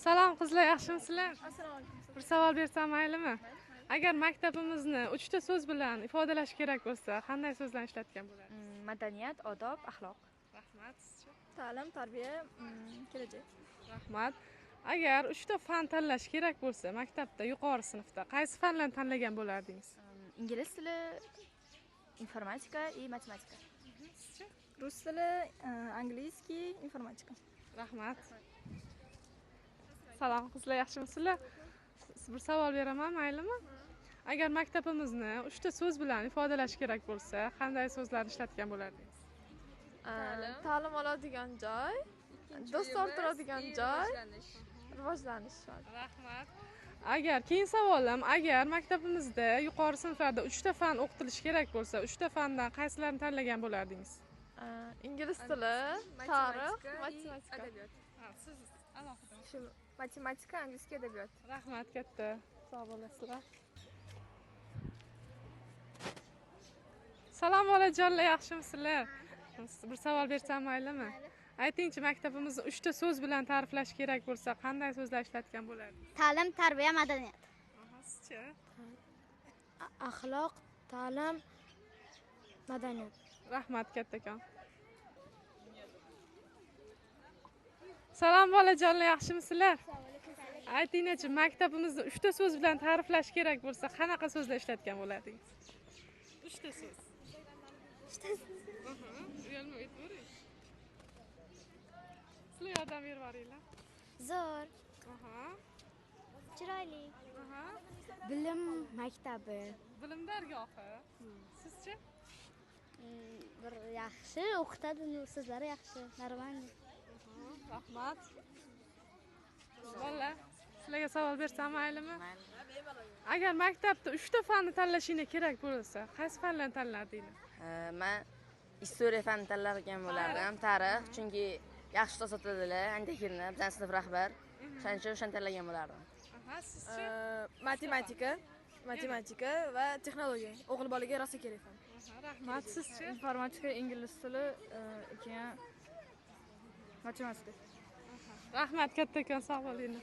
Salom qizlar, yaxshimisizlar? Assalomu alaykum. Bir savol bersam maylimi? Agar maktabimizni 3 ta so'z bilan ifodalash kerak bo'lsa, qanday so'zlarni ishlatgan bo'lardi? Madaniyat, odob, axloq. Rahmat, sizcha? Ta'lim, tarbiya, kelajak. Rahmat. Agar 3 ta fan tanlash kerak bo'lsa, maktabda, yuqori sinfda qaysi fanlarni tanlagan bo'lardingiz? Ingliz tili, informatika и matematika. Sizcha? Rus tili, angliyskiy, informatika. Rahmat. Salom qizlar, yaxshimisizlar? Bir savol beraman, maylimi? Agar maktabimizni 3 ta so'z bilan ifodalash kerak bo'lsa, qanday so'zlarni ishlatgan bo'lardingiz? Ta'lim oladigan joy, do'st orttiradigan joy, rivojlanish. Rahmat. Agar keyin savolim, agar maktabimizda yuqori sinflarda 3 ta fan o'qitilishi kerak bo'lsa, 3 ta fandan qaysilarini tanlagan bo'lardingiz? Ingliz tili, tarix, matematika. Adabiyot. Siz alohida. Shu matematika, angliyskiy, adabiyot. Rahmat katta. Sog' bo'lasizlar. Salom bolajonlar, yaxshimisizlar? Bir savol bersam maylimi? Aytingchi, maktabimizni 3 ta so'z bilan ta'riflash kerak bo'lsa, qanday so'zlar ishlatgan bo'lardingiz? Ta'lim, tarbiya, madaniyat. Sizcha? Axloq, ta'lim, madaniyat. Rahmat kattakon. Salom bolajonlar, yaxshimisizlar? Aytingchi, maktabimizni 3 ta so'z bilan ta'riflash kerak bo'lsa, qanaqa so'zlar ishlatgan bo'lardingiz? 3 ta so'z. 3 ta so'z. Uyalmay aytavering. Sizlar yordam berib yuboringlar. Zo'r, Aha. chiroyli. Aha. Bilim maktabi. Bilim dargohi. Sizcha? Bir yaxshi o'qitadi, so'zlari yaxshi, normal. Rahmat. Bolalar, sizlarga savol bersam maylimi? Agar maktabda 3 ta fanni tanlashinglar kerak bo'lsa, qaysi fanlarni tanlardinglar? Men istoriya fanini tanlagan bo'lardim, tarix, chunki yaxshi ko'rsatadilar, antakirni, bizning sinf rahbar. Shuning uchun o'shani tanlagan bo'lardim. Aha, sizcha? Matematika va texnologiya. O'g'il bolaga rosa kerak fan. Rahmat, sizcha? Informatika, ingliz tili, keyin matematika. Rahmat kattakon, sog' bo'linglar.